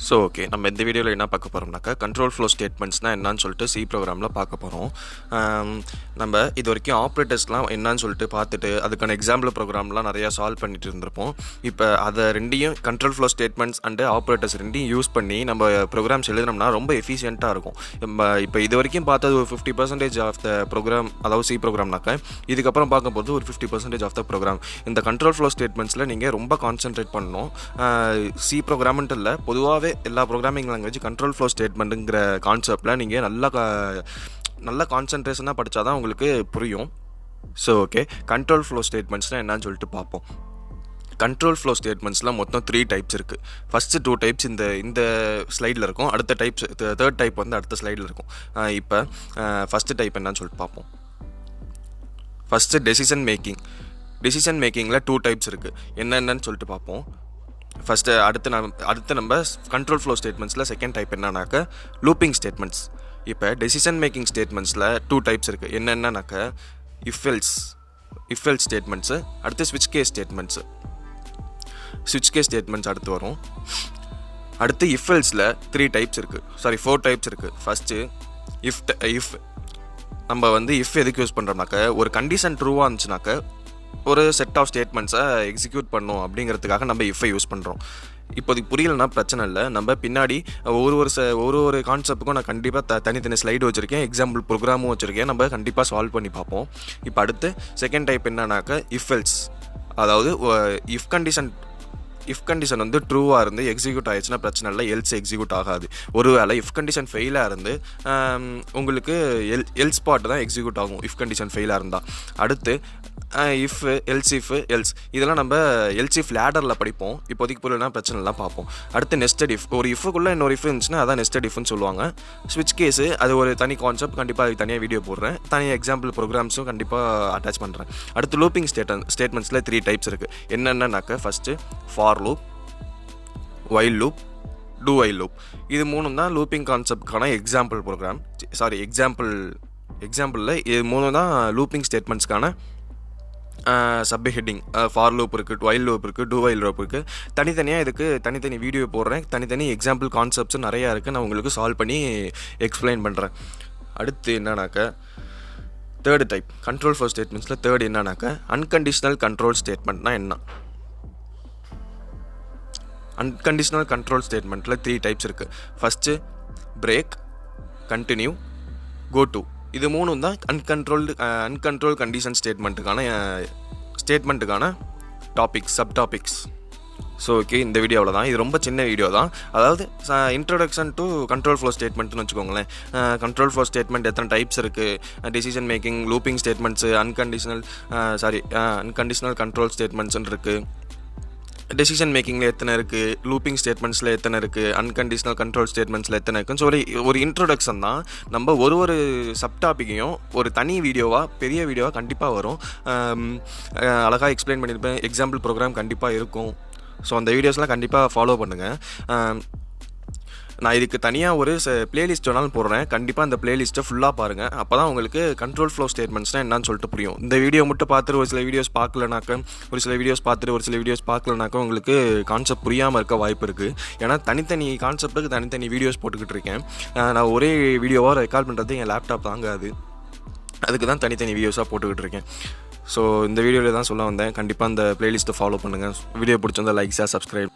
So okay, நம்ம இந்த வீடியோவில் என்ன பார்க்க போகிறோம்னாக்கா கண்ட்ரோல் ஃப்ளோ ஸ்டேட்மெண்ட்ஸ்னால் என்னன்னு சொல்லிட்டு சி ப்ரோக்ராமில் பார்க்க போகிறோம். நம்ம இது வரைக்கும் ஆப்ரேட்டர்ஸ்லாம் என்னன்னு சொல்லிட்டு பார்த்துட்டு அதுக்கான எக்ஸாம்பிள் ப்ரோக்ராம்லாம் நிறையா சால்வ் பண்ணிட்டு இருந்திருப்போம். இப்போ அதை ரெண்டையும் control flow statements and operators ரெண்டையும் யூஸ் பண்ணி நம்ம ப்ரோக்ராம்ஸ் எழுதினோம்னா ரொம்ப எஃபிஷியண்ட்டாக இருக்கும். இப்போ இது வரைக்கும் பார்த்தது ஒரு 50% ஆஃப் த ப்ரோக்ராம், அதாவது சி ப்ரோக்ராம்னாக்கா இதுக்கப்புறம் பார்க்கும்போது ஒரு 50% ஆஃப் த ப்ரோக்ராம் இந்த கண்ட்ரோல் ஃப்ளோ ஸ்டேட்மெண்ட்ஸில் நீங்கள் ரொம்ப கான்சென்ட்ரேட் பண்ணணும். சி ப்ரோக்ராம்ன்ட்டு இல்லை, பொதுவாகவே எல்லா ப்ரோக்ராமிங் லாங்குவேஜ் கண்ட்ரோல் ஃப்ளோ ஸ்டேட்மெண்ட்டுங்கிற கான்செப்டில் நீங்கள் நல்ல கான்சன்ட்ரேஷனாக படித்தா தான் உங்களுக்கு புரியும். ஸோ ஓகே, கண்ட்ரோல் ஃப்ளோ ஸ்டேட்மெண்ட்ஸ்னால் என்னன்னு சொல்லிட்டு பார்ப்போம். கண்ட்ரோல் ஃப்ளோ ஸ்டேட்மெண்ட்ஸில் மொத்தம் 3 டைப்ஸ் இருக்குது. ஃபஸ்ட்டு 2 டைப்ஸ் இந்த ஸ்லைடில் இருக்கும், அடுத்த டைப்ஸ் தேர்ட் டைப் வந்து அடுத்த ஸ்லைடில் இருக்கும். இப்போ ஃபஸ்ட்டு டைப் என்னன்னு சொல்லிட்டு பார்ப்போம். ஃபஸ்ட்டு டெசிஷன் மேக்கிங்கில் 2 டைப்ஸ் இருக்குது. என்னென்னு சொல்லிட்டு பார்ப்போம். ஃபஸ்ட்டு அடுத்து நம்ம கண்ட்ரோல் ஃப்ளோ ஸ்டேட்மெண்ட்ஸில் செகண்ட் டைப் என்னன்னாக்கா லூப்பிங் ஸ்டேட்மெண்ட்ஸ். இப்போ டெசிஷன் மேக்கிங் ஸ்டேட்மெண்ட்ஸில் 2 டைப்ஸ் இருக்குது. என்னென்னாக்கா இஃப் எல்ஸ் ஸ்டேட்மெண்ட்ஸு, அடுத்து ஸ்விட்ச் கேஸ் ஸ்டேட்மெண்ட்ஸ் அடுத்து வரும். அடுத்து இஃப் எல்ஸில் 4 டைப்ஸ் இருக்குது. ஃபஸ்ட்டு இஃப் நம்ம வந்து இஃப் எதுக்கு யூஸ் பண்ணுறோம்னாக்கா ஒரு கண்டிஷன் ட்ரூவாக இருந்துச்சுனாக்கா ஒரு செட் ஆஃப் ஸ்டேட்மெண்ட்ஸை எக்ஸிக்யூட் பண்ணணும் அப்படிங்கிறதுக்காக நம்ம இஃப்பை யூஸ் பண்ணுறோம். இப்போதைக்கு புரியலன்னா பிரச்சனை இல்லை, நம்ம பின்னாடி ஒரு கான்செப்ட்டுக்கும் நான் கண்டிப்பாக தனித்தனி ஸ்லைடு வச்சுருக்கேன், எக்ஸாம்பிள் ப்ரோக்ராமும் வச்சுருக்கேன், நம்ம கண்டிப்பாக சால்வ் பண்ணி பார்ப்போம். இப்போ அடுத்து செகண்ட் டைப் என்னன்னாக்கா இஃப் எல்ஸ், அதாவது இஃப் கண்டிஷன் வந்து ட்ரூவாக இருந்து எக்ஸிக்யூட் ஆகிடுச்சுன்னா பிரச்சனை இல்லை, எல்ஸ் எக்ஸிக்யூட் ஆகாது. ஒருவேளை இஃப் கண்டிஷன் ஃபெயிலாக இருந்து உங்களுக்கு எல்ஸ் பார்ட் தான் எக்ஸிக்யூட் ஆகும் இஃப் கண்டிஷன் ஃபெயிலாக இருந்தால். அடுத்து இஃப் எல்ஸ் இதெல்லாம் நம்ம இஃப் லேடரில் படிப்போம். இப்போதைக்கு புரியலனா பிரச்சனைலாம் பார்ப்போம். அடுத்து நெஸ்டட் இஃப், ஒரு இஃப்க்குள்ளே இன்னொரு இஃப் இருந்துச்சுன்னா அதான் நெஸ்டட் இஃப்னு சொல்லுவாங்க. ஸ்விட்ச் கேஸு அது ஒரு தனி கான்செப்ட், கண்டிப்பாக அதுக்கு தனியாக வீடியோ போடுறேன், தனியாக எக்ஸாம்பிள் ப்ரோக்ராம்ஸும் கண்டிப்பாக அட்டாச் பண்ணுறேன். அடுத்து லூப்பிங் ஸ்டேட்மெண்ட்ஸில் 3 டைப்ஸ் இருக்குது. என்னென்னாக்கா first for loop, while loop, do while loop. இது 3 தான் லூப்பிங் கான்செப்ட்கான எக்ஸாம்பிளில் இது 3 தான் லூப்பிங் ஸ்டேட்மெண்ட்ஸ்க்கான சப் ஹெட்டிங். ஃபார் லூப் இருக்குது, வைல் லூப் இருக்குது, டூ வைல் லூப் இருக்குது. தனித்தனியாக இதுக்கு தனித்தனி வீடியோ போடுறேன், தனித்தனி எக்ஸாம்பிள் கான்செப்ட்ஸும் நிறையா இருக்குது, நான் உங்களுக்கு சால்வ் பண்ணி எக்ஸ்பிளைன் பண்ணுறேன். அடுத்து என்னன்னாக்கா தேர்டு டைப் கண்ட்ரோல் ஃப்ளோ ஸ்டேட்மெண்ட்ஸில் தேர்ட் என்னன்னாக்கா அன்கண்டிஷனல் கண்ட்ரோல் ஸ்டேட்மெண்ட்னா என்ன. அன்கண்டிஷனல் கண்ட்ரோல் ஸ்டேட்மெண்ட்டில் 3 டைப்ஸ் இருக்குது. First break, continue, go to. இது 3 தான் அன்கண்ட்ரோல் கண்டிஷன் ஸ்டேட்மெண்ட்டுக்கான சப் டாபிக்ஸ். ஸோ ஓகே, இந்த வீடியோவில் தான், இது ரொம்ப சின்ன வீடியோ தான், அதாவது இன்ட்ரடக்ஷன் டு கண்ட்ரோல் ஃப்ளோ ஸ்டேட்மெண்ட்னு வச்சுக்கோங்களேன். கண்ட்ரோல் ஃப்ளோ ஸ்டேட்மெண்ட் எத்தனை டைப்ஸ் இருக்குது, decision making, looping statements, unconditional control ஸ்டேட்மெண்ட்ஸ்ன்னு இருக்குது. டெசிஷன் மேக்கிங்கில் எத்தனை இருக்குது, லூப்பிங் ஸ்டேட்மெண்ட்ஸில் எத்தனை இருக்குது, அன்கண்டிஷனல் கண்ட்ரோல் ஸ்டேட்மெண்ட்ஸில் எத்தனை இருக்குன்னு சொல்லி ஒரு இன்ட்ரொடக்ஷன் தான். நம்ம ஒரு சப் டாப்பிக்கையும் ஒரு தனி பெரிய வீடியோவாக கண்டிப்பாக வரும், அழகாக எக்ஸ்பிளைன் பண்ணியிருப்பேன், எக்ஸாம்பிள் ப்ரோக்ராம் கண்டிப்பாக இருக்கும். ஸோ அந்த வீடியோஸ்லாம் கண்டிப்பாக ஃபாலோ பண்ணுங்கள். நான் இதுக்கு தனியாக ஒரு பிளேலிஸ்ட் வேணாலும் போடுறேன், கண்டிப்பாக அந்த பிளேலிஸ்ட்டை ஃபுல்லாக பாருங்கள். அப்போ தான் உங்களுக்கு கண்ட்ரோல் ஃப்ளோ ஸ்டேட்மெண்ட்ஸ்னால் என்னன்னு சொல்லிட்டு புரியும். இந்த வீடியோ மட்டும் பார்த்துட்டு ஒரு சில வீடியோஸ் பார்க்கலனாக்கா உங்களுக்கு கான்செப்ட் புரியாமல் இருக்க வாய்ப்பு இருக்குது. ஏன்னா தனித்தனி கான்செப்ட்டுக்கு தனித்தனி வீடியோஸ் போட்டுக்கிட்டு இருக்கேன். நான் ஒரே வீடியோவாக ரெக்கார்ட் பண்ணுறது என் லேப்டாப் தாங்காது, அதுக்கு தான் தனித்தனி வீடியோஸாக போட்டுக்கிட்டு இருக்கேன். ஸோ இந்த வீடியோவில் தான் சொல்ல வந்தேன், கண்டிப்பாக அந்த பிளேலிஸ்ட்டை ஃபாலோ பண்ணுங்கள். வீடியோ பிடிச்சிருந்தா லைக், ஷேர், சப்ஸ்கிரைப்.